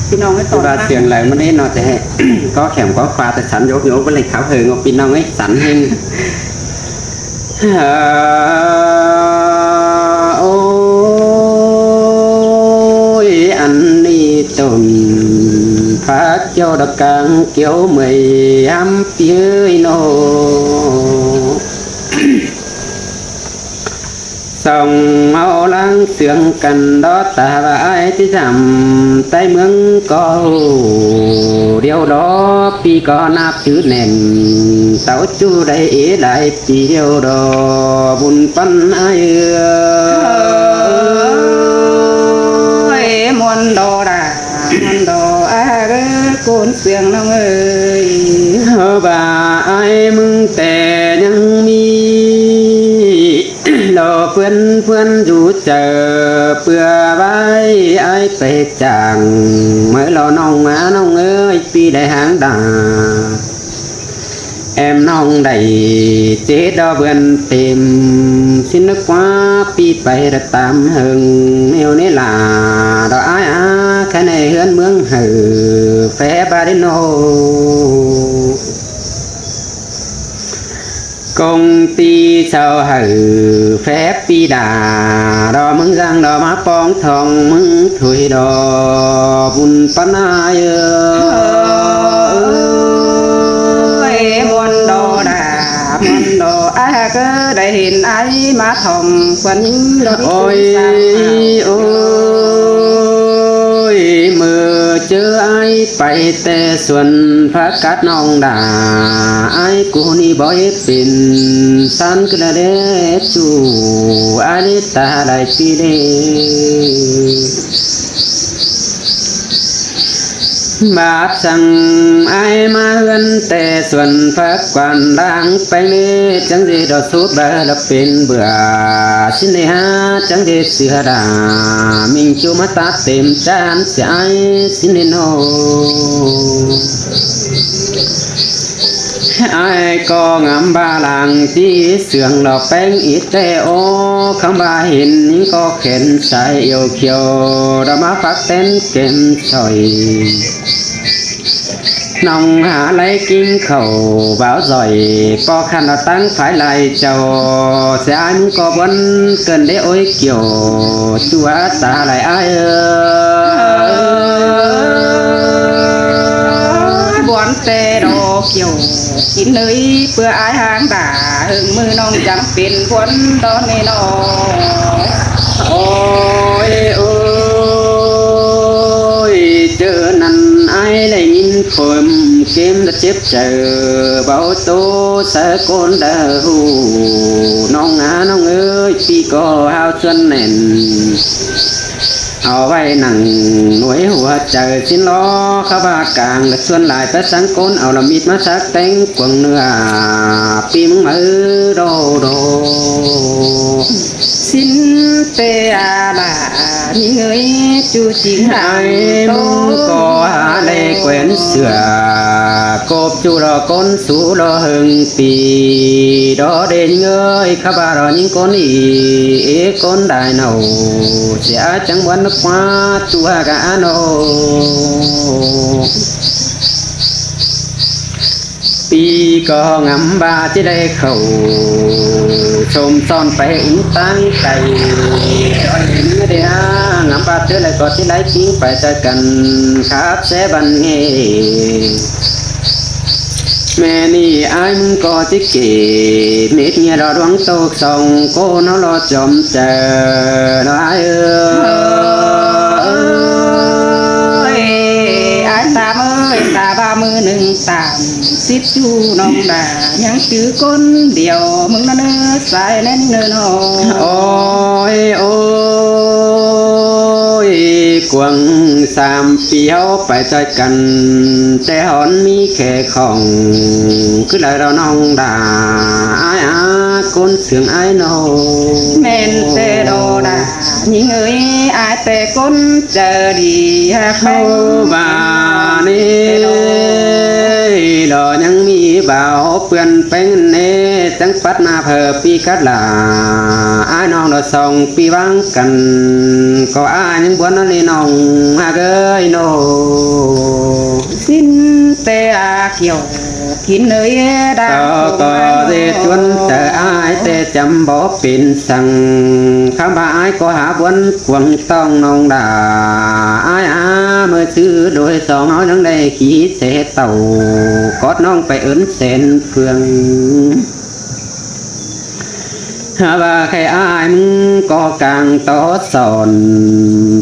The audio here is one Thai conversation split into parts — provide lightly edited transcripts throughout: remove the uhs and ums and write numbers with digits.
พี่น้องให้ต่อว่าเสียงไหลมันได้นอนแต่ก็แข็งก็ฟ้าแต่สันโยกโยกไปเลยขาวเฮงพี่น้องไอ้สันเฮงโอ้ยอันนี้ต้นพระเจ้าดอกกังเกี่ยวเมยย้ำเปียโนส่องเอาล้างเสียงกันดอตาบายที่จำใต้เมืองก็เดียวดอปีก็นับชื่อแน่นเต้าจูได้ได้ปีเดียวดอบุญปันไอมวนดอดามวนดอเอ้โกนเสียงน้องเอ้ยบ่าไอ้มึงแต่ยังมีรอเพื่อนอยู่เจอเพื่อไว้ไอ้ไปจังเมื่อรอน้องมาน้องเอ้ยปีได้หางดาem nong đầy chế đo vườn tìm xin nước quá pi bay đã tạm hừng yêu nấy là đó ai cái này hơn mướn hử phé ba đến nô công ty sao hử phép pi đà đo mướn răng đo má bóng thòng mướn thui đo bùn pan ai môn đồ đà môn đồ cứ để hình ấy má thòng quấn ôi ôi mưa chớ ai bay tê xuân phát cát nong đà ai cô ni bói pin san cứ là đế chủ ai ta đại pi đế bát sang ai mà gần tề xuân phát quan đang bay đi chẳng gì đó suốt bờ đập bên bờ xin đi ha chẳng gì xưa đà mình chú mắt ta tìm chan sẽ ai xin đi nô ai có ngắm ba làng tí sườn lò bánh ít tê ô không ba hình có khen sai yêu kiều đã má phát tên kèm sỏi nông hạ lấy kinh khẩu báo giỏi có khăn là tăng phải lại chầu sẽ anh có vẫn cần để ôi kiểu chúa ta lại ai buồn tê đồ kiểu kín nơi bữa ai hàng đà hừng mưa nông chẳng phiền quân đó nên nó ôi ôi chớ năn ai lại nhìn phồm kiếm đất chếp chờ bảo tố sẽ con đờ hù nông á nông ơi khi có hao xuân nềnเอาไว้หนังหน่วยหัวใจสิ้นล้อข้าบาcàngและส่วนหลายแต่สังก้นเอาละมีดมาชักแตงกวงเนื้อปีมึงมือโดโด xin tê là những người chú chính ai mong có hạ lê quen sửa cốp chú đò con sú đò hừng pì đó đến ngơi khá bà đó những con ý con đại nầu sẽ chẳng muốn nó qua chú hà gã nôปีก็งำบาที่ได้เข้าชมซ่อนไปอุ้งตั้งใจจอยเนื้อเดียงำบาเธอเลยก็ที่ได้ทิ้งไปแต่กันครับเสบันเฮแม่นี่ไอ้มึงก็ที่เก๋เม็ดเงี้ยรอดวงโตกส่องโก้น้อรอจอมเจอน้อยตาba mươi nâng tạm xít chu nông đà nhang chữ con điều mừng nó nơ sai nên nơ nó ôi ôi quăng sam phiếu phải chơi cầnแต่หอนมีแค่ของคือได้เราน้องด่าai á con sướng ai nô men tê đồ đà những người ai tê con chờ đi ha khâu bàนี่ดอยังมีบ่าวเปื่อนเป็นเนจังปัดนาเพอปีกัดลาอ้ายน้องดอสองปีวังกันก็อ้ายยังบวนนั่นนี่น้องฮะเกยโน เกี่ยวกินเลยดา có dê chuân tờ ai tê chấm bó pin sang khám bà ai có hạ quân quăng tông nông đà ai mới chứ đôi song nói trong đây khí xe tàu có nông phải ấn sen phương và khi ai có càng to sòn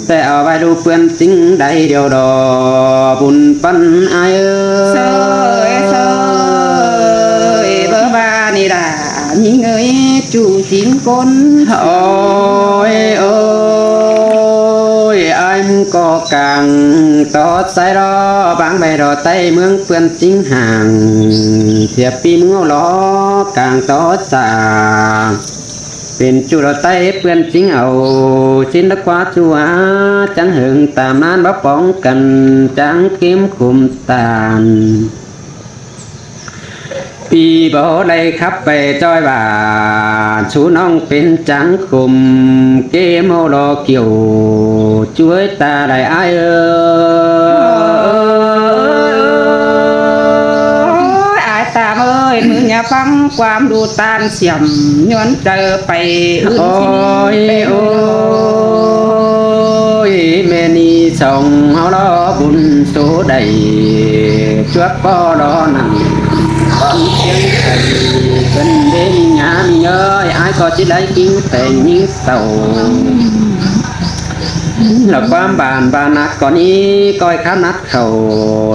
แต่เอาไว้ดูเพื่อนจริงได้เดียวดอบุญปันอาย bơ ba này là những người chủ chín con ôi ôi anh có càng to sai đó bán bè đò tay mương พื่อนจริงห่างเสียปีมึงเอาล้อcàng toสาเป็นจุดใต้เพื่อนจริงเอาชิ้นละกว่าจัวจังหึงตามนั้นบ่ป้องกันจังเก็มคุมตานปีบ่ได้ขับไปจ้อยบ่าชูน้องเป็นจังคุมเกมโอโลเกี่ยวช่วยตาได้อายตามเอ้ยมึงอย่าฟังความดูตานเสียมย้อนเจอไปอื่น โอ้ยโอ้ยแม่นี่ส่งเฮาล้อบุญโสได้จวดบ่รอนั่งฟังเสียงไก่เป็นเด้งหยามีเอ้ยอ้ายก็สิได้กินแต่งยิ่งเศร้าแล้วความบานบานักก่อนนี้ก้อยข้านัดเขา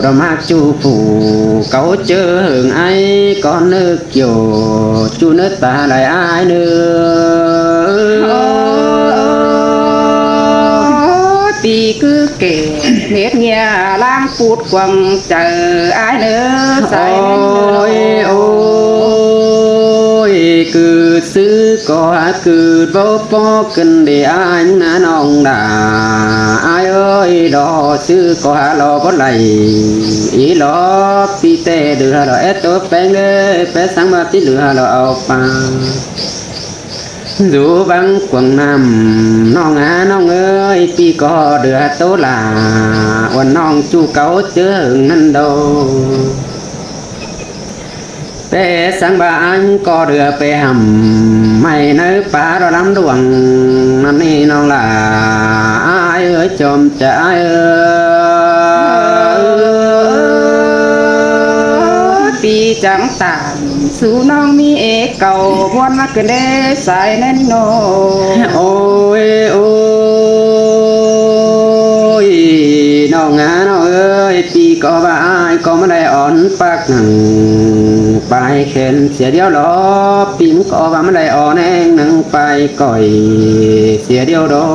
เรามากจูผูเขาเจอหึงไอ้ก่อนนึกเกี่ยวจูนึกตาไหลอ้ายเนื้อปีคือเก๋เม็ดเงียล้างปูดกวางเจออ้ายเนื้อใส่โอ้ยโอ้ยคือซื้อก็คือบ่พอกันได้อ้ายนะน้องดาอ้ายเอ้ยดอซื้อก็รอบ่ไหลอีหลอปีเตเดือดเอตัวแป้งเอ้ยแป้สังมาที่เหลือเราเอาไปdù băng quần nam non non ơi pi có đưa tố là quần non chu cấu chứa hừng năn đâu bé sáng ba anh có đưa bé hầm mày nơi phá đó lắm đuồngนั่นนี่น้องlà ai ơi chôm tráiปีจังตานสู่น้องมีเอเก่าวนมาเกินได้สายแน่นโน โอ้ยโอ้ยน้องน้องเอ้ยปีก็ว่าอ้ายก็ไม่ได้อ่อนปากหนังไปเข็นเสียเดียวหรอปีมก็ว่าไม่ได้อ่อนแองหนังไปก่อยเสียเดียวดอ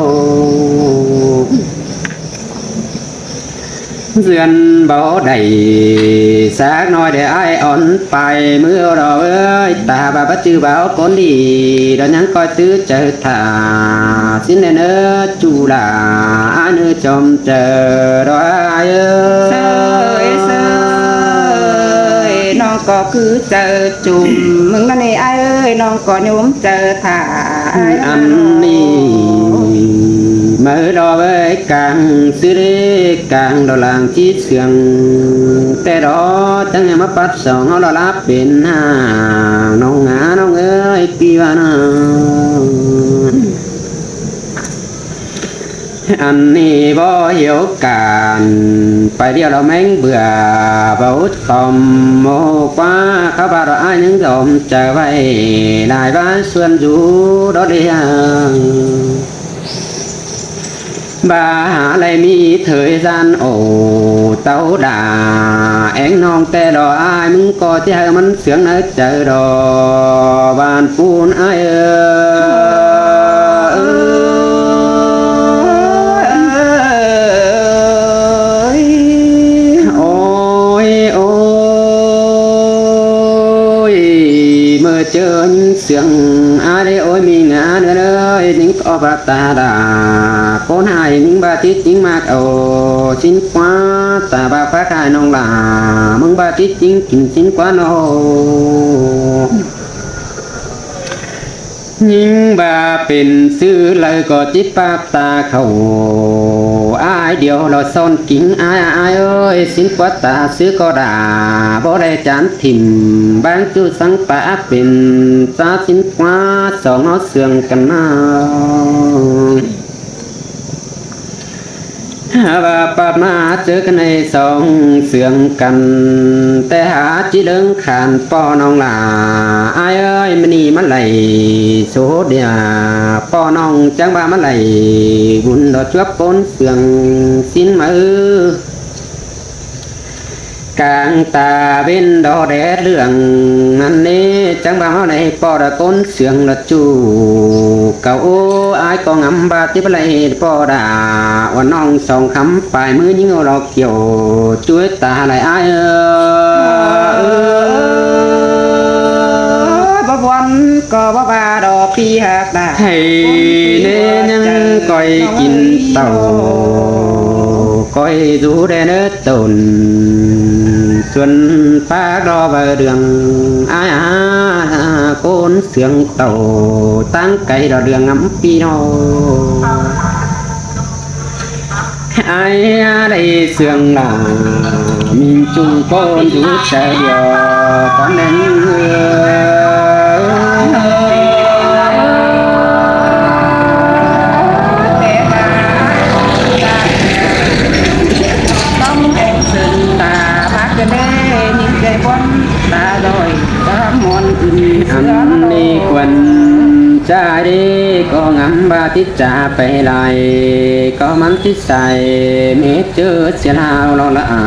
เดือนบ่ได้สักน้อยได้อ้ายอ่อนไปเมื่อรอเอ้ยตาบาบัดจือบ่าวคนดีดอกยังคอยตื้อเจอท่าสิ้นเนื้อจูลาเนื้อจอมเจอรออ้ายเสยน้องก็คือเจอจุ่มมึงนั่นนี่ไอ้เอ้ยน้องก็โยมเจอถ่าอันนี้mới đó với càng xứ đi càng đó làng chi sươngแต่đó chẳng em bắt sòng nó là láp bên hàng nông ngã nông ơi kia na anh niบ่hiểu càn phải điều đó mấy bữa bảo phòng mô quá các bà đó ai những dòng trở về đại bá xuân du đó đi bà hạ lại mi thời gian ổ tàu đà én non tê đò ai muốn có chứ hay mình sướng ở chợ đò bàn phun ai ôi ôi mơ chơi sướng ai đây ôi mi ngã nữa ơi những có bà ta đà con hai những ba tiết chính mạc ồ chính quá ta ba phát hai non là mừng ba tiết chính quá nô ยิ่งบาเป็นซื้อเลยก็จิตปากตาเขาอายเดียวเราซ่อนกิ่งอายอายเอ้ยสินกว่าตาซื้อก็ด่าบ่ได้จานถิ่มบางจูสังปะเป็นตาสินกว่าสองเอาเสื่องกันมาหาว่าปาดมาเจอกันในสองเสื่องกัน แต่หาจีเดิงขานป้อน้องลาอายเอ้ยมันนี่มันไหลโซเดียป้อน้องจังบ้ามันไหลบุญดอกจวบปนเสื่องสิ้นมือกลางตาเว้นดอแดดเรื่องอันนี้จังบ้าเฮาในปอดก้นเสียงละจูเก่าอายก็งำบาติบไหลปอดาว่าน้องสองคำปลายมือยิงเอาเราเกี่ยวช่วยตาไหลอายบ่วันก็บ่บาดอกปีหักดาให้เน้ยังก้อยกินเต่าก้อยดูแดนตนส่วนปากรอเบอเดืองอาโกนเสียงเต่าตั้งไก่ดอเดืองงำปีนอไอ้ได้เสียงหลามีจุงโกนอยู่เสียตอนนั้นอันนี้ควรจะดีก็งำบาติจ่าไปไล่ก็มันที่ใส่เมเจอเสียลาวเราละอา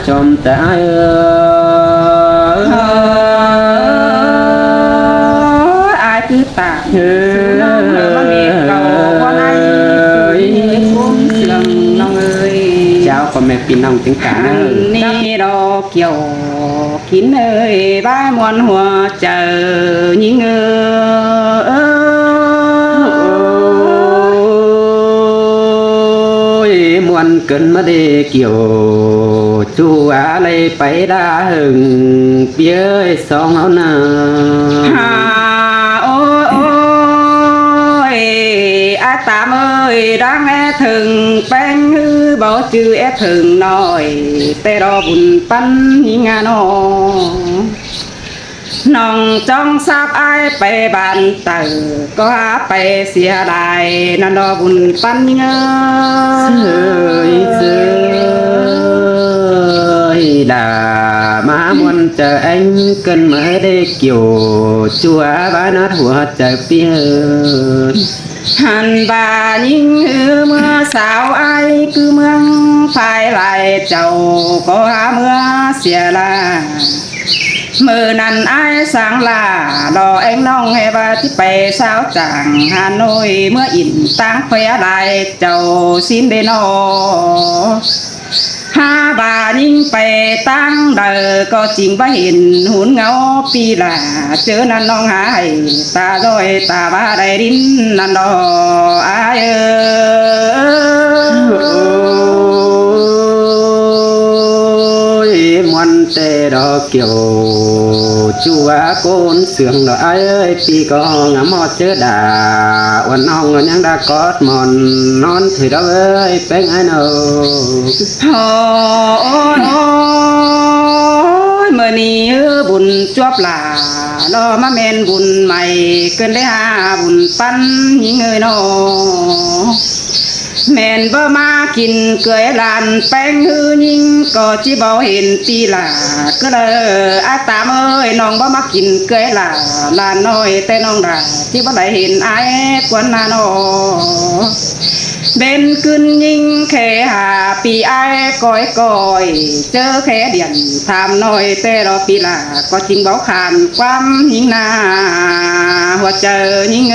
จมแต่อายคือตาน้องมันมีเก่าว่าในคุ้มเสื่อมน้องเอ้ยเจ้าก็แม่ปีน้องถึงกันนี่ดอกเกี่ยวกินเอ้ยบ้ามวนหัวเจอยิงมวนเกินมาได้เกี่ยวจูอะไรไปได้หึงเปี้ยสองเอาหน้าโอ้ยอาตามเอ้ยดังถึงแป้งฮือบ่จื้อถึงหน่อยแต่รอบุญปั้นยิงานน้องจ้องทราบไอไปบ้านเตอก็หาไปเสียดายนั่นรอบุญปั้นยิงเสยด่ามามวนเจอanh cần mới đây kiểu chùa bá nátหัวใจเปี้ยหันบายิงเมื่อสาวไอคือเมืองฝ่ายไหลเจ้าก็หาเมื่อเสียละมือนั้นไอ้สังลาดอเอ็งน้องให้ว่าที่ไปสาวจางฮานอยเมื่ออินตั้งเฟียไหลเจ้าสิ้นเดนอหาบายิ่งไปตั้งเดอก็จริงว่าเห็นหุ่นเงาปีละเจอนั่นน้องหายตาด้อยตาบ้าได้ดินนั่นดออายมวนเตดอกเกี่ยวจัวโกนเสียงดอกเอ้ยปีก็งามอดเจอด่าวันน้องยังด่ากอดมอนนอนถือดอกเอ้ยเป็นไงเนาะเมื่อนี้บุญจวบลาลอมาเมนบุญใหม่เกินได้หาบุญปั้นยิงเงยนอแม่นบ่มากินเกลือลานแป้งหือยิงก็จิบ่เห็นปีละก็เลยอาตามเอ้ยน้องบ่มากินเกลือลานน้อยแต่น้องด่าที่บ่ได้เห็นไอ้กวนนาโนเบนขึ้นยิงแค่หาปีไอ้ก้อยเจอแค่เดียนทำน้อยแต่รอปีละก็จริงเบาขานความยิงนาหัวเจอยิง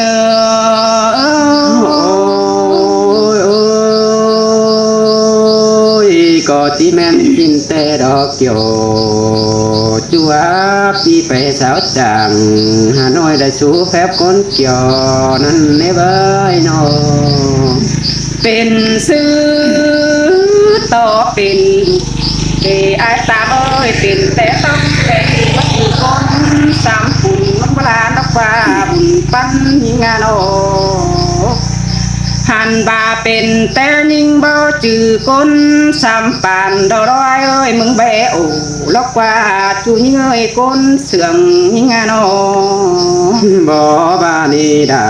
ก็ที่แม่นกินแต่ดอกเกี่ยวจัวปีไปสาวจางหาน้อยได้สู้แฟบก้นเกี่ยวนั่นเนเบยนอเป็นซื้อต่อเป็นเดไอตาเอ้ยเป็นแต่ต้องแต่ที่วัดอยู่คนสามฝุ่นมันเวลานักว่าบุญ ปั้นยิงงานโอหันบาเป็นแต่ยิงเบาจือก้นสามปานดอร้อยเอ้ยมึงเบโอล็อกว่าจูยิงเอ้ยก้นเสื่องยิงงานโอ บ่บานีดา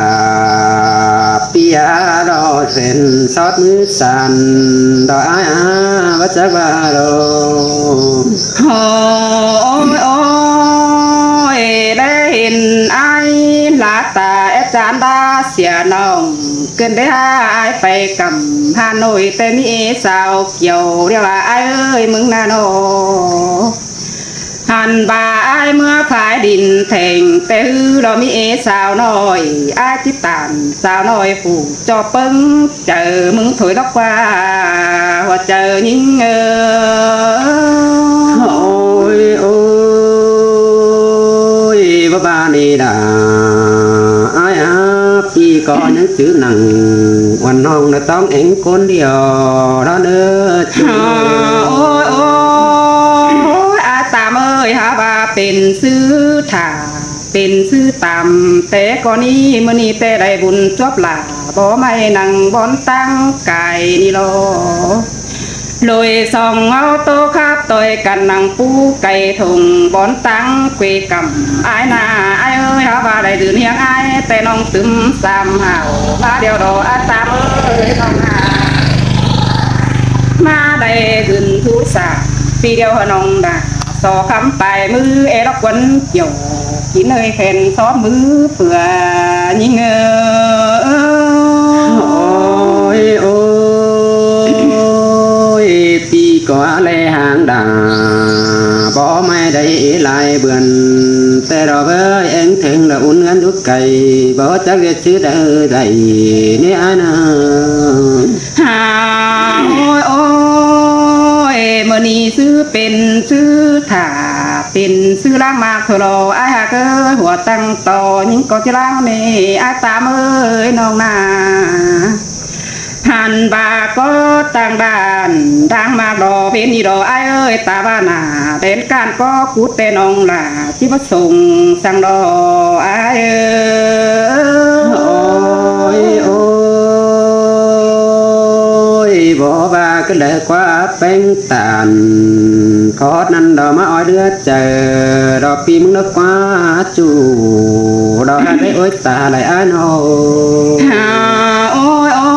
ปิยาดอเส้นซอดมือสั่นดออาวัจบาโล โอ้ยโอ้ยได้เห็นไอ้ลาตาอาจารย์ดาเสียน้องเกินได้หายไปกับฮานอยแต่มีสาวเกี่ยวเรียกว่าไอ้เอ้ยมึงน่าโนหันบ่าไอ้เมื่อพายดินแทงแต่ฮือเรามีสาวน้อยไอ้ที่ตานสาวน้อยผูกจอปึ้งเจอมึงถอยล็อกว่าว่าเจอยิงโอ้ยโอ้ยบ่บานีดาอ้ายปีก่อนยังจื้อหนังวันน้องน่ะต้องเอ็งคนเดียวแล้วเด้อจู โอ้ยโอ้ยอาตามเอ้ยหาว่าเป็นซื้อถ่าเป็นซื้อตามแต่ก่อนนี้มื้อนี้แต่ได้บุญจบหลาบ่ไม่นั่งบอนตั้งไก่นี่รอลอยส่องเอาโตครับต่อยกันนั่งปูไก่ทงบอนตั้งเกวกำอายนาอายเอ้ยหาว่าได้ดื่นเฮียงอายแต่น้องตึมสามหาวมาเดียวดออาตามเอ้ยน้องนามาได้ขึ้นทุสาปีเดียวหนองดาสอคำไปมือเอรักวันเกี่ยวกินเนยแผ่นซอสมือเผื่อยิงโอ้ยโอ้ยปีก่อนแลหางดาบ่ไม่ได้หลายเบือนแต่เราเอ้ยเอ็งถึงละอุ่นเงินทุกไก่บ่จักเรียกชื่อได้นี่อันน่ะ หาโอ้ยโอ้ยมื่อนี้ซื้อเป็นซื้อถ่าเป็นซื้อล้างมากเถอะรอไอ้หาเกอหัวตั้งต่อยิ่งก็จะล้างเมไอ้ตามเอ้ยน้องนาหันบาก็ต่างบ้านทางมากรอเป็นนี่รอไอ้เอ้ยตาบ้านาเด่นการก็กูแต่น้องล่ะที่มาส่งสั่งรอไอ้เอ้ยโอ้ยบ่ว่าก็เลยกว่าเป็นตานขอนั้นดอกมาอ้อยเดือเจอดอกปีมึงนึกกว่าจูดอกได้โอ้ยตาไหลอันโอ โอ้ยโอ้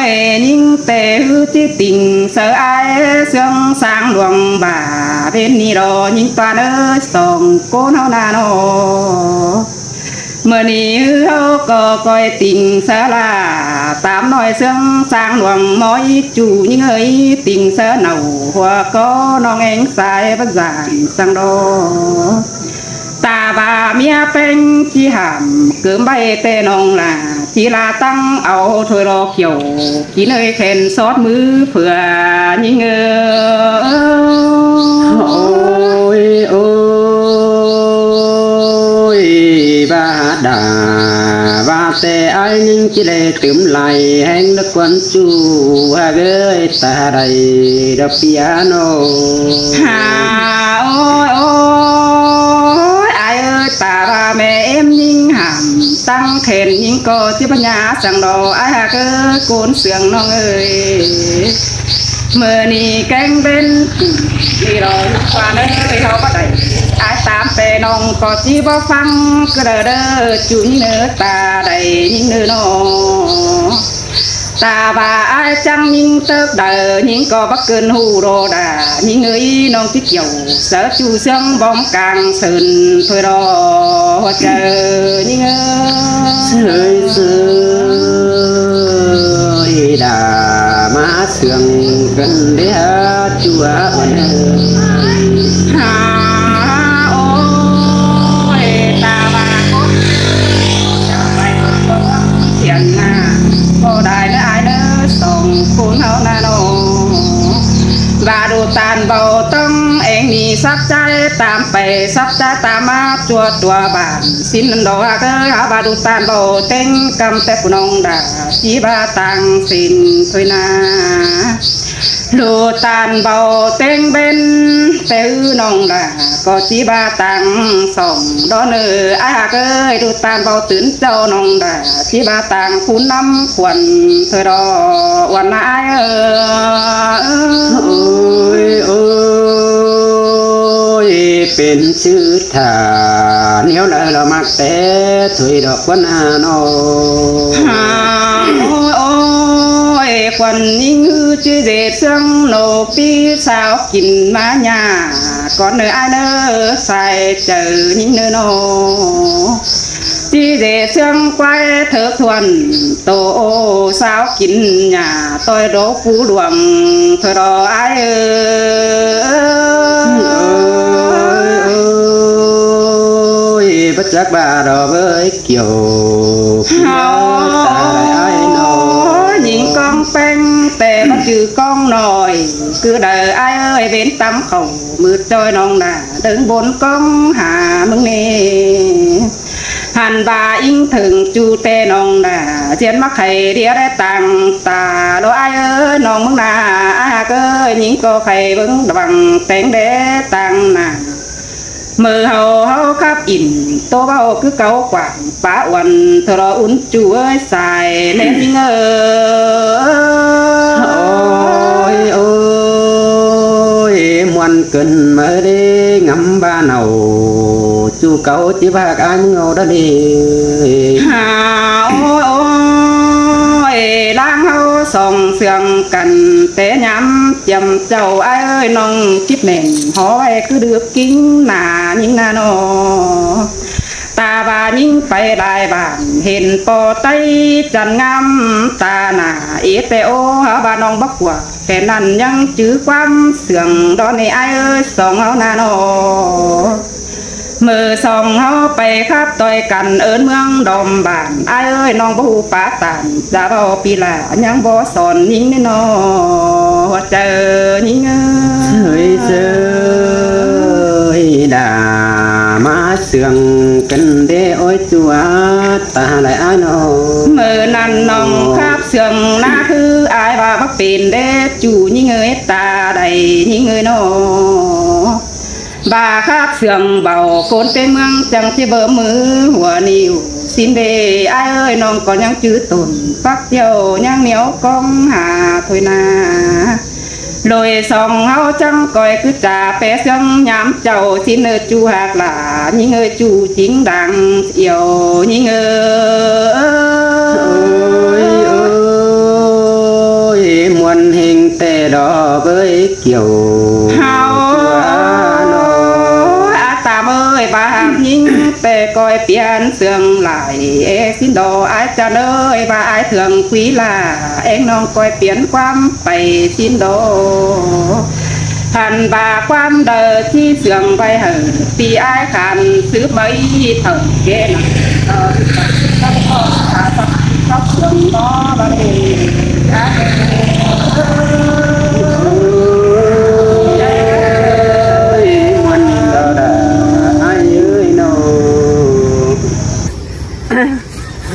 ยยิ่งแต่ฮือที่ติ่งเสือไอเสียงสางดวงบ่าเป็นนี่รอยิ่งตาเนื้อส่องโกนเฮานาโนเมื่อนี้เฮาก็ก้อยติ่งเสือลาตามน้อยเสียงสางดวงม้อยจูยิ่งเอ้ยติ่งเสือเหนาหัวก็น้องเองสายประสานสังโดตาบาเมียเป็นที่หามเกิมใบเตนองล่ะทีลาตั้งเอาถ้วยรอเขียวกินเอ้ยแขนซอสมือเผื่อยิงโอ้ยโอ้ยบาดาบาแต่ไอ้นึงจิเลตื่มไหลแห้งละควันจูฮะเกยตาไรดับปิอาโน หาโอ้ยโอ้ยไอ้เอ้ยตาบาแม่เอ็มยิงหามตั้งแขนยิงก็ที่ปัญญาสั่งดอไอ้หาเกยโกนเสียงน้องเอ้ยเมื่อนี้แกงเป็นนี่รอลูกฟ้าเอ้ยเขาก็ได้ไอ้ตามแต่น้องก็จีบ่ฟังก็เด้อจุยเนื้อตาได้ยิงเนื้อน้องตาบาไอ้จังยิงเติบเด้อยิงก็บักเกินหูโรดายิงเอ้ยน้องที่เกี่ยวเสือจูเสียงบอมกลางสืนถอยรอเจอยิงเสยเสยดามาเสื่องกันเดียจัววันหาโอ้ยตาบาก็จะไปเสียงหน้าก็ได้เนื้อไอ้เนื้อส่งคุณเฮานาโนบาดูตานเบาต้องเองนี่สักใจตามไปสักใจตามมาตัวบ้านสินนันดอกเกยหาบาดูตานเบาเต็งกำแต่ปุนองดาจีบาตังสินถอยนา lù tàn bầu tên bên té nong đà có chỉ ba tàng sòng đó nơ ai ơi lù tàn bầu tuyến châu nong đà chỉ ba tàng phun năm quần thời đó quần ai ơi ơi bên chữ thà nếu là mặc té thủy đọc quân hà nó ôi quần như chữ dệt xương nổ pi sao kín má nhà còn nơi ai nơ xài chờ những nơi nó chữ dệt xương quay thơ thuần tổ sao kín nhà tôi đố phú luồng thôi đó ai ơi bất giác bà đó với kiểu nhìn con pen tè bắt trừ con nồi cứ đời ai ơi bên tắm khẩu mượt trôi non nà đứng bốn con hà mừng nè hàn bà in thường chu tê non nà trên mắt thầy đĩa đế tàng tà đồ ai ơi non mừng nà ai cơ những cô thầy vẫn bằng tên đế tàng nà mờ hầu hầu khắp in tô bao cứ câu quảng bá uẩn thờ đó uốn chú ơi xài lên những ôi ôi muôn cần mới đi ngắm ba nầu chú câu chỉ bạc anh ngầu đó đi ôi ôi lang hầu sòng sườn cần té nhắm chầm chầu ai ơi nông kiếp nền hỏi cứ được kính là những nó ta và những phải đại bản hiện po tay trần ngắm ta nà ý tê ô hả bà nông bắc quả kẻ nằn nhăng chữ quam sườn đó này ai ơi sòng áo nà nó mờ sòng áo bay khắp tôi cần ơn mương đom bản ai ơi nông bố phá tàn ra bao pi là nhăng bó sòn những nên nó chờ những ơi trời đà má sườn cần đê ôi chúa ta lại ai nó mờ nằn nòng khắp sườn na thư ai và bắc pin đê chủ những người ta đầy những người nó bà khắp sườn bầu côn tên mương chẳng chỉ bờ mưa hùa niu xin đề ai ơi nòng có những chữ tồn phát dầu nhang néo con hà thôi na lôi sòng áo trắng coi cứ trà bé xương nhám chầu xin ơi chu hạt là những người chu chính đàng yêu những ơi ơi muôn hình tề đó với kiểu tạm ơi bà nhìn tề coi biển sương lại xin đồ ai cha ơi và ai thường quý là em non coi biển quam bày xin đồ thành bà quam đời chi sương bay hở vì ai khàn xứ mấy thở ghê nè khóc sương đó bà đi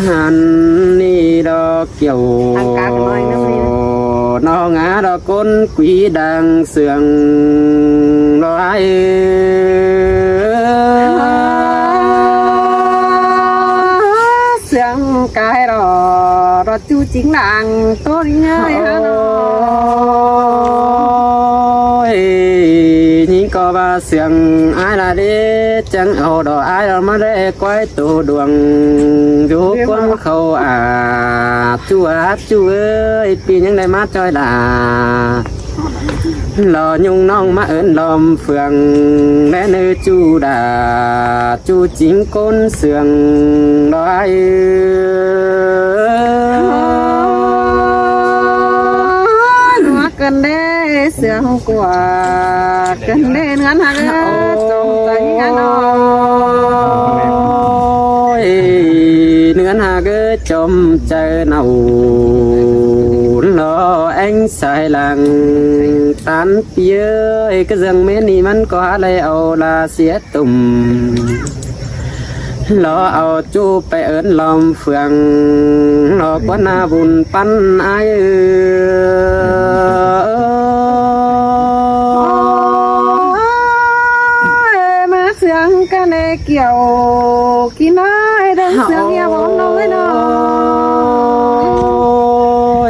anh đi đó kiểu nó ngã đó con quý đang sườn đó ai sướng cái đó đó chú chính làng tôi nhơi nhìn có ba sườn ai là đi chẳng ổ đó ai đó mà để quay tù đường chú quân khâu chú ơi vì những ngày mát chơi là lò nhung nong má ơn lòm phường lẽ nơi chú đà chú chính côn sườn đó ai nó cần đế sướng của cần đế ngắn hàng trong tay ngắn ngắn hà cứ chôm chơi nào lo anh sai làng tan phía cái rừng mến đi mắn có lấy âu là xía tùm lo âu chú phải ơn lòng phường lo quá na bùn pan ai เกี่ยวกินน้อยเดินเสียงเงียบอ่อนน้อยน้อ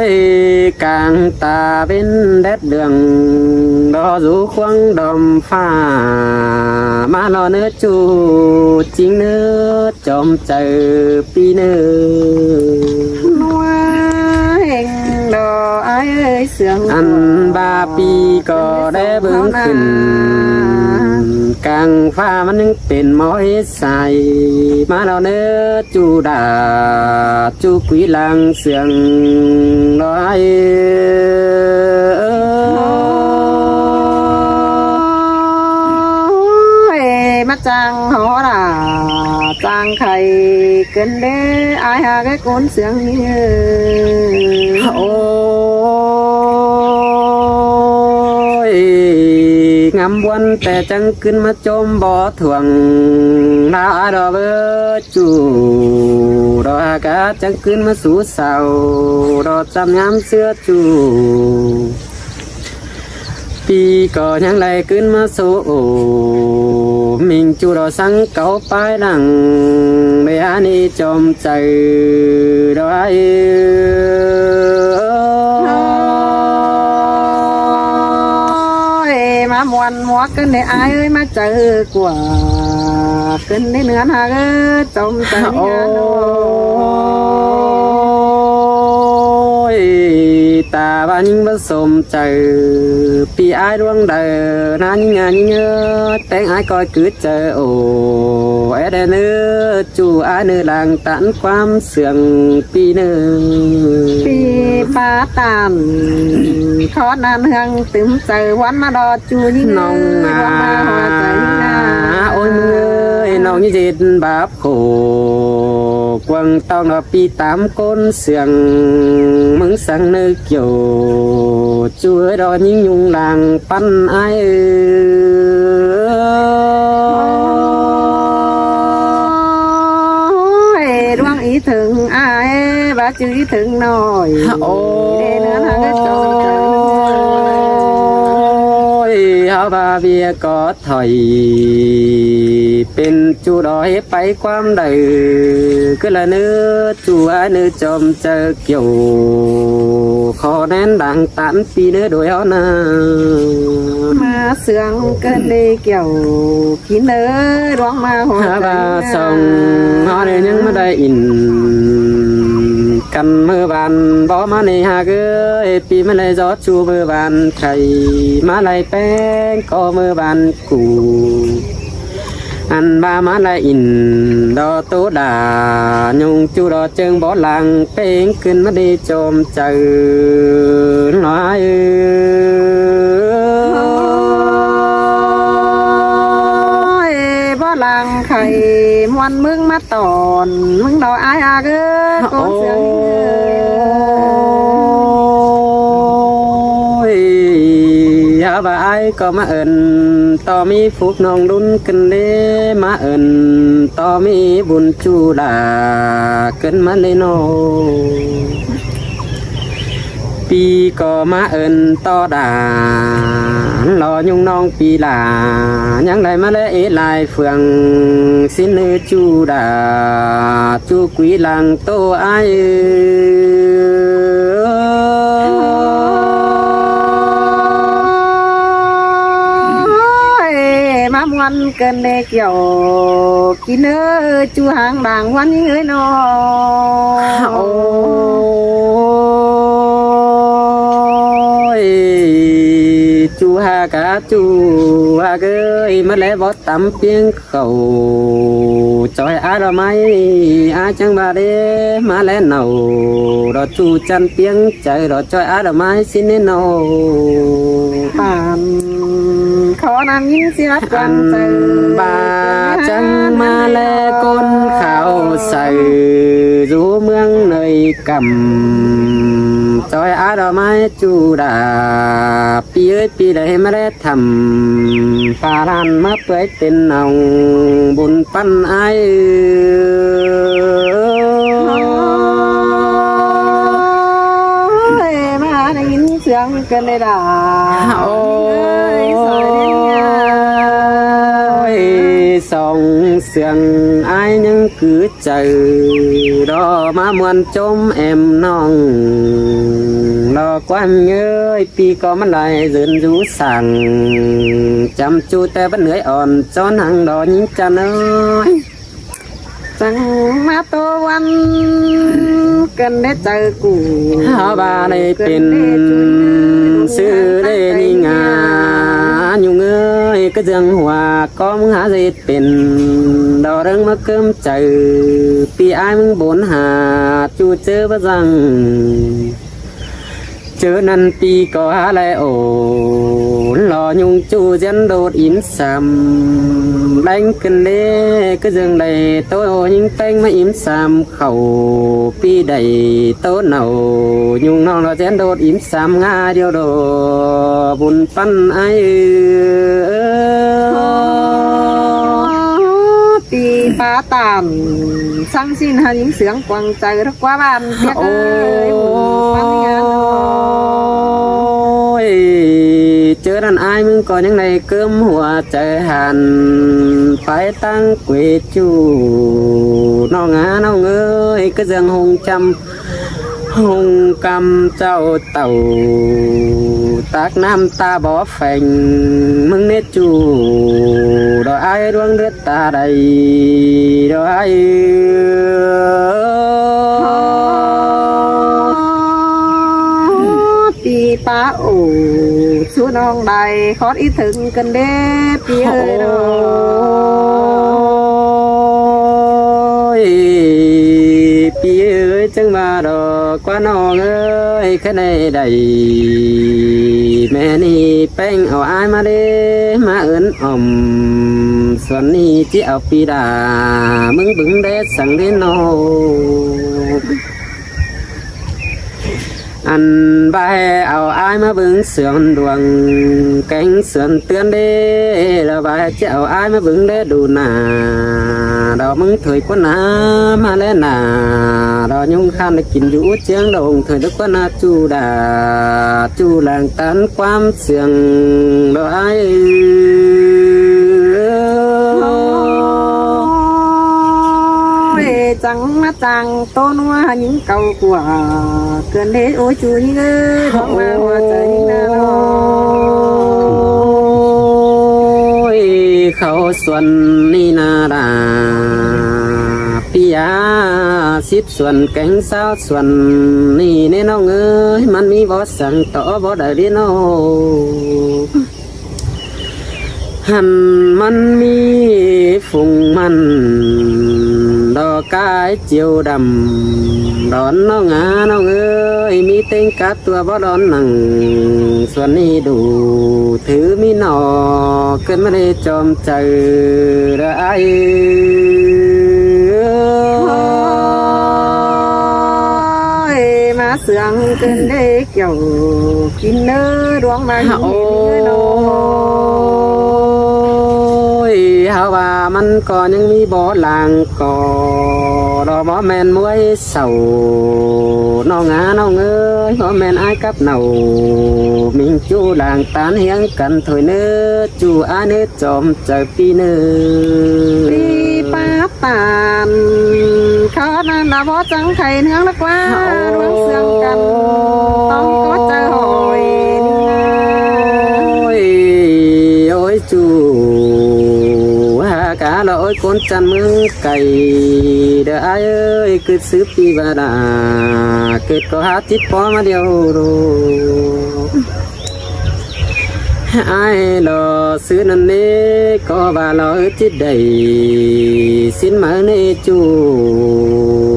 ย กลางตาเป็นแดดเดืองรออยู่ควงดอมฟ้ามารอเนื้อจูจริงเนื้อจอมเจอปีเนื้อ นัวเฮงดอไอ้เอ้ยเสียง อันบาปีก็ได้เบิ่งขึ้นกลางฟ้ามันยังเป็นหมอยใสมาเราเนื้อจูดาจูกุยลังเสียงร้อยมาจังหอด่าจังไข่เกินเด้ไอ้หาcái cuốnเสียงนี้ โอ้ยงามวันแต่จังขึ้นมาจมบ่อถ่วงนาดอกเบอจูดอกอากาศจังขึ้นมาสู่เสาดอกจำยามเสื้อจูปีก็ยังไหลขึ้นมาสู่มิงจูดอกสังเก่าปลายดังเบียนี้จมใจดอก มามวนมัวกันในไอ้เอ้ยมาเจอกว่ากันในเนื้อหาก็จมใจงานโอ้ย ตาบ้านยิ่งผสมใจปีไอ้ดวงเดินนั้นงานยิ่งเงอแต่งไอ้คอยคือเจอโอ้ไอ้เดนเนื้อจู่ไอ้เนื้อหลังตันความเสื่องปีเนื้อ ปีปาตามขอนานเฮืองตึมเจอวันมาดอจูยิ่ง น้องนา มาหัวใจนา โอ้ยมึงเอ้ยน้องยี่จิตบาปโขกวางต้องดอกปีตามก้นเสียงมึงสั่งนึกอยู่ช่วยดอยิ่งยุงหลังปั้นไอดวงอีถึงไอ้บาจื้อถึงหน่อยเดเนื้อหาก็จมใจ เอาบาเบียก็ถอยเป็นจูดอยไปความใดก็ละเนื้อจูอาเนื้อจอมเจอเกี่ยวขอแน่นดังตันปีเนื้อโดยเอานา มาเสืองเกินเลยเกี่ยวกินเนื้อร้องมาหัว หา ใจ บาส่องหอเนี่ยยังไม่ได้อินกันมือบานบ่มาในหาเกยปีมาเลยจอดชูมือบานไข่มาเลยแป้งก็มือบานกูอันบามาเลยอินดอโตดายุงจูดอเจิงบ่หลังเป้งขึ้นมาดีโจมเจอหน่อยบ่ลังไข่มวนมึงมาตอนมึงดอกไอ้อาเกอก้นเสียง อย่าบ่าไอ้ก็มาเอินต่อมีฟุกน้องดุนกันเด้มาเอินต่อมีบุญจูดาเกินมาเลยโนปีก็มาเอินต่อดารอยุงน้องปีลายังได้มาเลยลายเฟืองสินเนื้อจูดาจูกุยลังโตไอมามวนเกินเลยเกี่ยวกินเนื้อจูหางด่างวันนี้เอ้ยนอ โอ้ยจูหากะจูหาเกยมาแล้วบ่ตำเพียงเขาจอยอาดอกไม้อาจังบาเดมาแล้วเนาดอกจูจันเพียงใจดอกจอยอาดอกไม้สิเนเนา ผ่านขอนำยิ่งสิรับกั อั น น เจอบ าจังมาแลก้นข้าวใส่อยู่เมืองเนยกำจอยอาดอกไม้จูดาปีเอ้ยปีใดมาได้ทำฟ้าลานมาเปื่อยเป็นนองบุญปั้นไอมาได้ยินเสียงเกินเลยด่า โอ้ สอยเดีย ยส่อง เสียงอายยังคือใจรอมามวนจมแอมน้องรอความเงยปีก็มันไหลเดินรูสั่งจำจูแต่บันเหนื่อยอ่อนจอนหังดอยิงจะน้อย จังมาตัววันกันได้เจอกู หาบาได้เป็นซื้อได้นี่งาอยู่เงยก็จังหัวก็มึงหาได้เป็นดอเรื่องมาเกิมใจปีอายมึงบนหาจูเจอบ่จังเจอนั่นปีก็หาไรโอรอยุงจูจันโดดอินซ้ำđánh cần đê cứ dừng đầy tôi những tay mà im sam khẩu pi đầy tố nào nhung non nó chén đốt im sam nga điều đồ buồn phân aiปีฟ้าตามสร้างสิ้นหาnhữngเสียงกวางใจรักว่าบ้านเพียกเอ้ยปัญญา เจอนั่นอายมึงก่อนยังไงเกิมหัวใจหันไปตั้งเกวจูน้องาน้องเอ้ยก็ยังหงจำหงกำเจ้าเต่าตากน้ำตาบ่อแฝงมึงเนจูดอกไอ้ดวงเลือดตาใดดอกไอ้ปีป้าโอ้ชูน้องใดขออีถึงกันเด้ปีเอ้ยน้อยปีเอ้ยจังมาดอกกว่าน้องเอ้ยแค่ในใดแม่นี่แป้งเอาอายมาเด้มาเอินอ่อมส่วนนี้ที่เอาปีดามึงบึงเด็ดสั่งเด้นโนอันบายเอาอายมาบึงเสือนดวงแกงเสือนเตือนเด้แล้วบายจะเอาอายมาบึงเด้ดูหน้าดอกมึงถอยกว่าน้ามาแล้วหน้าดอกยุ่งข้ามได้กินอยู่เจียงดงถอยได้กว่าน้าจูดาจูหลังตันความเสียงดอกไอ้จังมาจังโตนัวnhững cầu của cơn đế ôi chú những ơi không mà hoaใจน่ารัก เขาส่วนนี่นาดาปิยาสิบส่วนแกงสาวส่วนนี่แน่น้องเอ้ยมันมีบ่สั่งต่อบ่ได้เรียนโอหันมันมีฝุ่งมันดอกกายเจียวดำดอนน้องงาน้องเอ้ยมีเต็งกัดตัวบ่ดอนหนังส่วนนี้ดูถือมีหนอเกินไม่ได้จอมใจได้มาเสียงเกินได้เกี่ยวกินเนื้อดวงมาหิ้งเนื้อ เฮาว่ามันก็ยังมีบ่ลางก่อดอกบ่แม่นมวยเสาน้องงาน้องเอ้ยบ่แม่นอายกับเนามิงจูลางตานเฮียงกันถอยเนื้อจูอาเนื้อจอมใจปีเนื้อปีป้าตานเขานั่นน่ะบ่จังไข่เนื้อละกว่าดวงเสียงกันต้องก็เจอหอยนี่นะโอ้ยจูกาลอยคนจันเมืองไก่เด้อไอ้เอ้ยคือซื้อปีบาดาเกิดก็หาจิตพอมาเดียวรู้ไอ้รอซื้อนั่นนี่ก็บาลอยจิตใดสิ้นมาเนจู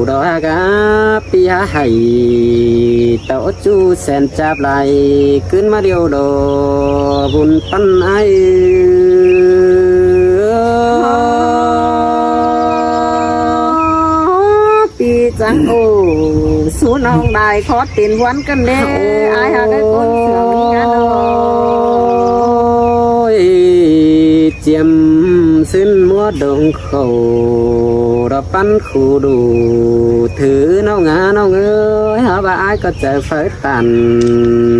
ดอกกาปีหาไห้เต่าจูแสนจับไหลขึ้นมาเดียวดอบุญปันไอปีจังโอ้สู้น้องได้ขอตินวันกันเด้อายหาได้คนเสือมีงานเจียมสิ้นมัวดงเขาดอกปั้นคู่ดูถือน้องงาน้องเอ้ยหาว่าอายก็ใจไฟตัน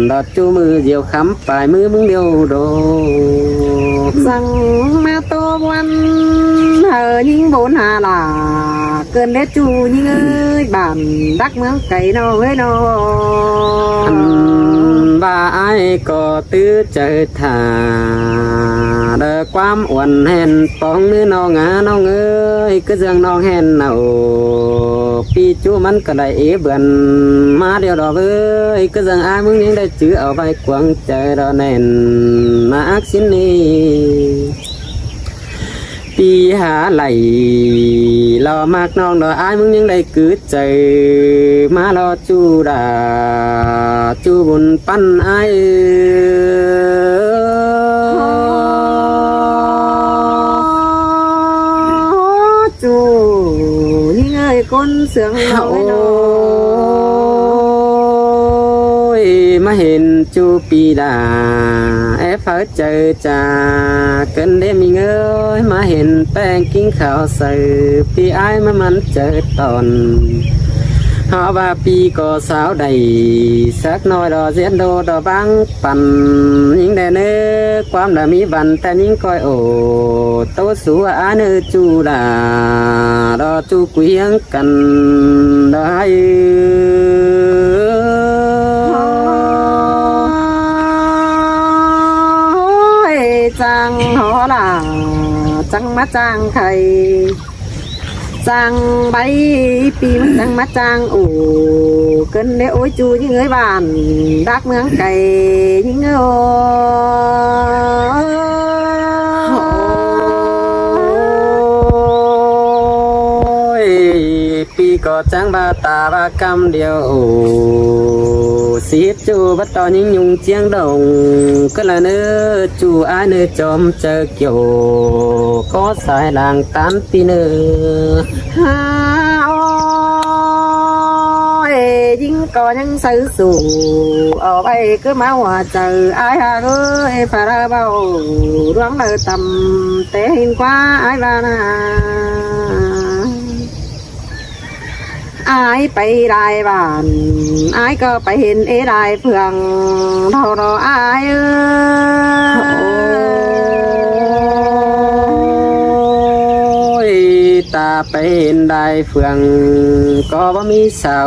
ดอกจูมือเดียวค้ำปลายมือมึงเดียวโดสั่งมาตัววัน những bốn hà là cơn đế chu những ơi bản đắc mướn cày nó với nó บ่าไอ้ก็ตื้อใจถ่าเด้อความอ่อนแห่นปองเนื้อน้องน้องเอ้ยก็เรื่องน้องแห่นเนาปีจูมันก็ได้เบื่อนมาเดียวดอกเอ้ยก็เรื่องอ้ายมึงยังได้จื้อเอาไปกวางใจดอกแน่นมาอักสินนี้ปีหาไหลรอมากน้องดอกอ้ายมึงยังได้กืดใจมารอจูดาจูบุญปั้นอ้ายchu những ơi con sướng nó với nó มาเห็นจูปีดาเฟ้อเจอจ่าเกินได้มีเงยมาเห็นแป้งกินข้าวใส่ปีไอ้มันเจอตอนหาว่าปีก็สาวใดสักน้อยดอเสียนโดดอบางปั่นยิงได้เนื้อความได้มีบันแต่ยิงก้อยโอโตสัวอาเนื้อจูดาดอจูเกวียงกันได้ chàng họ là chàng mắt chàng thầy chàng bay pi mắt chàng mắt chàng ủ cân để ôi chu những người bạn đắc mướn cày những ngườiปีก็จังบาตาบากำเดียวสีจูบัดตอนยิ่งยุงเจียงดงก็ละเนื้อจูอาเนื้อจอมเจอเกี่ยวก็สายลางตามปีเนื้อ ha ôi những có những sự sủ ở đây cứ máu hòa chờ ai hà ơi phải ra bao đoán lời tầm tế hình quá ai ba na ai ไปได้บ้านอ้ายก็ไปเห็นได้เพื่องเท่าเราอ้ายตาไปเห็นได้เฟืองก็บ่มีเสา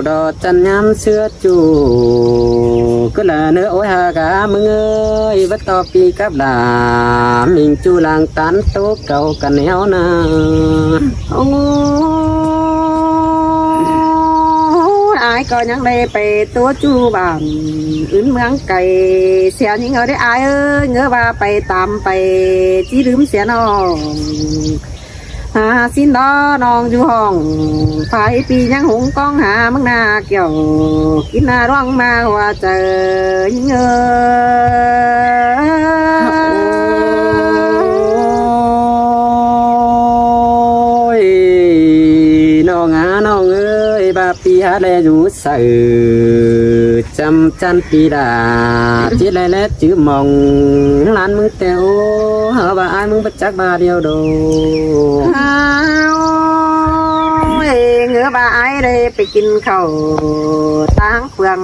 ดอกจันยำเสื้อจูก็ละเนื้อโอ้ยหากามึงเอ้ยวัดต่อปีกับดามิงจูลางตันโตเก่ากันแนวนา โอ้ai có những đâyไปตัวจูบ้านอื่นเมืองไก่เสียยิ่งเอาได้อายเอ้ยเงือว่าไปตามไปจีลืมเสียน้องหาสินดอน้องอยู่ห้องไฟปียังหงกองหามึงนาเกี่ยวกินนาร้องมาว่าเจอยิ่งเอ้ยน้องน้องเอ้ยบาปีหาได้อยู่ใส่จำจันปีดาจีไรและจื้อมองร้านมึงเตียวหาว่าอายมึงประจักบาเดียวโด เงือบ่าไอ้ได้ไปกินข้าวตั้งเปลือง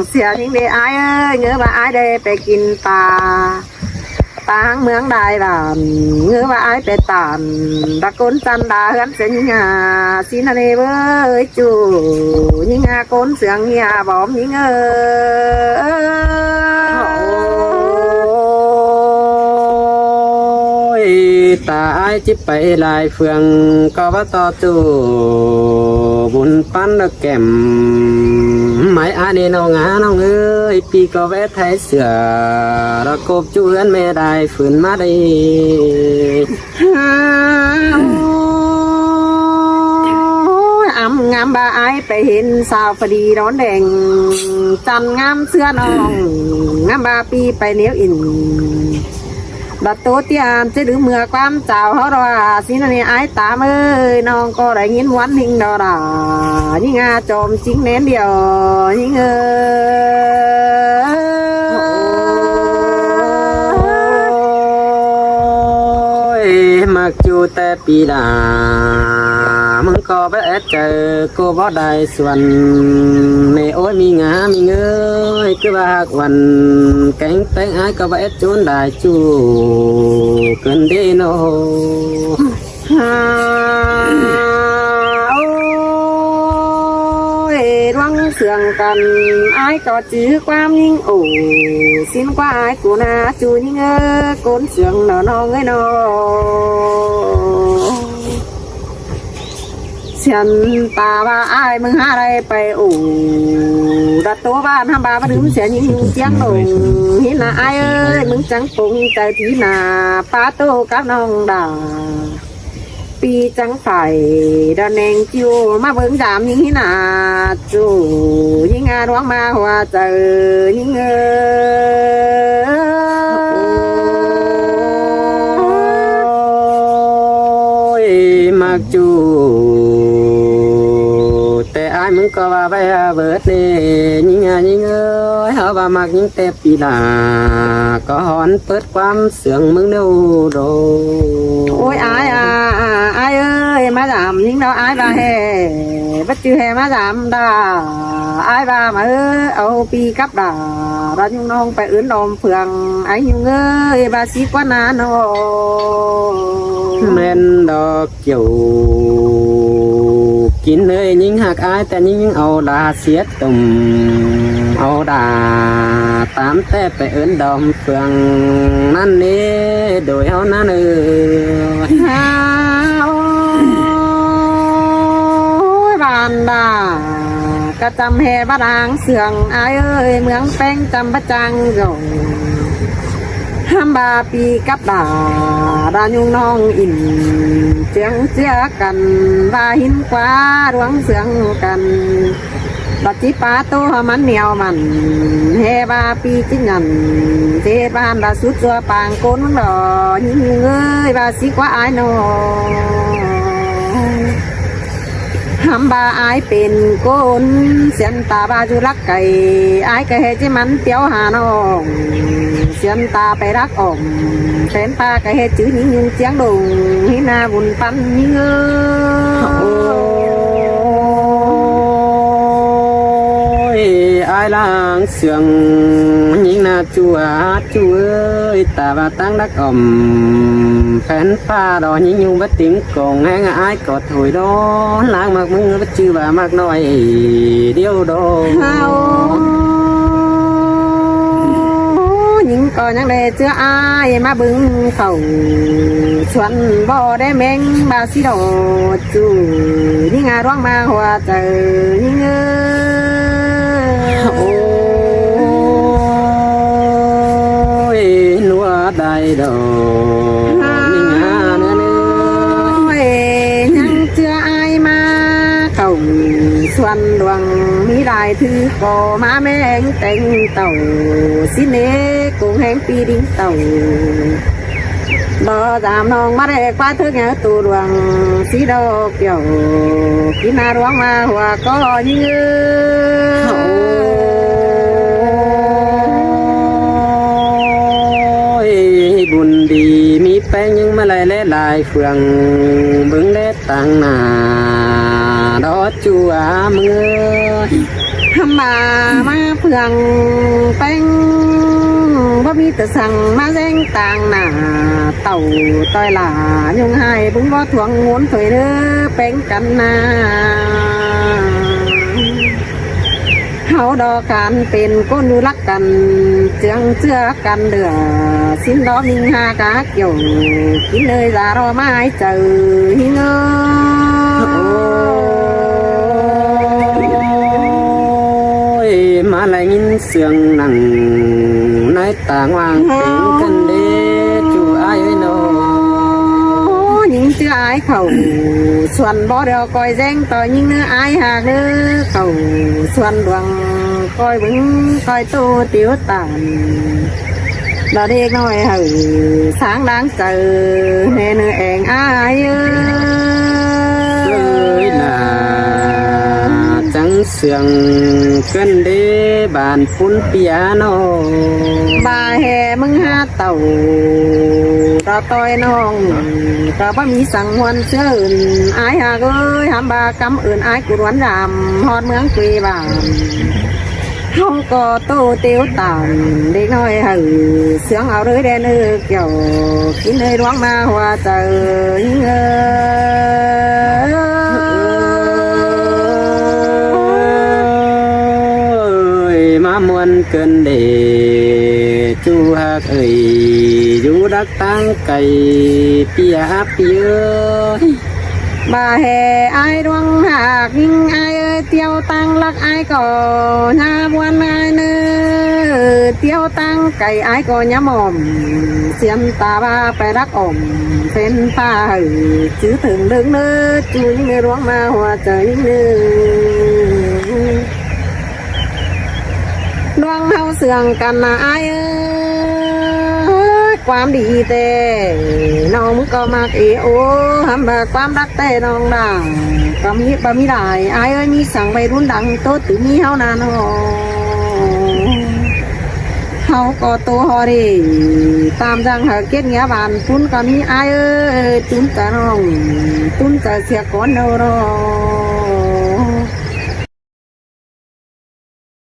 เสียยิ่งได้ไอ้เอ้ยเงือบ่าไอ้ได้ไปกินปลาตั้งเมืองได้บ้านเงือบ่าไอ้ไปตานตะโกนจันดาเฮือนเสียงหาสินาเนเว้ยจูยิ่งหาโกนเสียงเฮียบอมยิ่งตาไอจิไปลายเฟืองก็ว่าต่อจูบุญปั้นแก้มหมายอาเนน้องน้องเอ้ยปีก็แวะไทยเสือระกบจูเอื้อนไม่ได้ฝืนมาได้งามบ่าไอไปเห็นสาวพอดีร้อนแดงจันงามเสื้อน้องงามบ่าปีไปเนี้ยวอินบัดโตเตียนจะดื้อเมื่อความเจ้าเขาว่าสินะนี่ไอ้ตามเอ้ยน้องก็ได้ยินวันหิงดอดายิ่งอาจอมจริงแน่นเดียวยิ่งมักจูแต่ปีดามึงก็ไปเจอกูบ่ได้ส่วนในโอ้ยมีงามีเงยคือว่าวันแกงแตงไอ้ก็ไปจูนได้จูเกินเดโน โอ้ยร้องเสียงกันไอ้ก็จื้อความยิ่งโอ้สิ้นกว่าไอ้กูนาจูยิ่งโกนเสียงนอนเงยนอฉันตาว่าไอ้มึงหาอะไรไปโอ้ดัดตัวบ้านทำบามาดึงเสียยิ่งเจียงโอ้หินน่ะไอ้เอ้ยมึงจังปงใจทีนาป้าโตกับน้องดาปีจังไฟดอนแดงจิวมาเบิ่งดามยิงหินาจูยิงงานร้องมาหัวเจอยิงมักจูแต่อายมึงก็ว่าไปเบิดนี่ยิงเอ้ยเฮาว่ามักยิงแต่ปีหน้าก็หอนเปิดความเสื่องมึงเด้อโด โอ้ยอายเอ้ยมาดามยิงเราอายบาแห่บัดจือแห่มาดามดาอายบามาเอาปีกับดาเรายุ่งน้องไปอื่นนมเฟืองไอ้ยุ่งเอ้ยบาสีกว่านาโน แม่นดอกเกี่ยวกินเลยยิงหักอายแต่ยิงเอาดาเสียตุ่มเอาดาตามแต่ไปเอิ้นดอมเฟืองนั่นนี่โดยเอานั่นบานดากระจำแห่บาดางเสืองอายเอ้ยเมืองแป้งจำประจังยงห้ามบาปีกับดาดายุงน้องอินเจียงเจียกันบาหินกว่าดวงเสืองกันบัดจีปาโตมันเหนียวมันเฮบาปีจิงันเทบ้านบาสุดตัวปางโกนมึงดอยิงเอ้ยบาสีกว่าอายนอห้ามบาอายเป็นโกนเสียนตาบาจุรักไก่อายก็เฮจิมันเตียวหาน้องเสียนตาไปรักอ่อมแฟนปาก็เฮจื้อยิงยุงเสียงดงหินาบุญปันยิงอายล้างเสื่องยิงนาจัวจัวตาบาตั้งดักอ่อมแฟนฟ้าดอยิงยุงบัดติ๋งกงแห้งอายกอดถอยดอล้างมากมึงบัดจื้อบ่ามากน้อยเดียวดอยิงก็ยังได้เจออายมาบึงเขาชวนบ่ได้แมงบาสิโดจูนี่งาร้องมาหัวเจอยิงโอ้ยนัวได้ดอกนี่งาเนื้อยังเจออายมาเขาชวนดวงมีลายถือก่อมาแมงแต่งเต่าสิเนกุงแห่งปีดิ้งเต่าบ่จามน้องมาเด็กป้าเธอแง่ตัวดวงสีดอกเกี่ยวกินนาร้องมาหัวก็ยิงบุญดีมีแป้งยังมาลายเฟืองบึงเล็ดต่างหน้าดอจัวมึงมาเพื่องแป้งบ่มีแต่สั่งมาแซงต่างหน้าเต่าต้อยหลายุงหายบุ้งบ่ทวงงวนถอยเด้อแป้งกันนาเฮาดอกกันเป็นก้นดูรักกันเจืองเจือกันเดือสิ้นดอกมิงหากาเกี่ยวกินเลยลารอไม้เจอหิงมาแลยินเสียงหนังในต่างวางเป็นกันเดจูอายโนยิงเจืออายเขาส่วนบ่เดียวคอยแจ้งต่อยิงเนื้ออายหากเนื้อเขาส่วนดวงคอยบึ้งคอยโตเตียวตานดอเด็กน้อยหึสางล้างเจอเนื้อเองอายน่าจังเสียงกันเดบานปุ่นเปียโนบาแห่มึงหาเต่าตาต้อยน้องก็บ่มีสังหวนเชื่ออื่นอายหากเอ้ยหามบากำอื่นอายกุรวนรำฮอดเมืองกุยบาน không có tô tiêu tàn để nói hừ sướng áo rơi đen kiểu kín nơi đoán ma hoa trời ơi má muôn cơn để chu hạc ơi du đắc tăng cày pia pia bà hè ai đoán hạc nhưng ai ơi tiêu tăng lắc ai có nhà buôn ai nữa tiêu tăng cày ai có nhà mồm xiêm ta ba phải đắc ổm tên ta hử chứ thường đứng nữa chú những người đoán ma hoa trời những người đoán hao sườn cần là ai ơiความดีแต่น้องก็มากโอ้ทำแบบความรักแต่น้องด่างกำนี้บะมีได้อายเอ้ยมีสั่งไปรุ่นดังโตตื่นมีเฮานานเฮาก็โตฮอดีตามจังหาเก็ดเงี้ยบานตุนก็มีอายเอ้ยตุนจะน้องตุนจะเสียก่อนเดารอ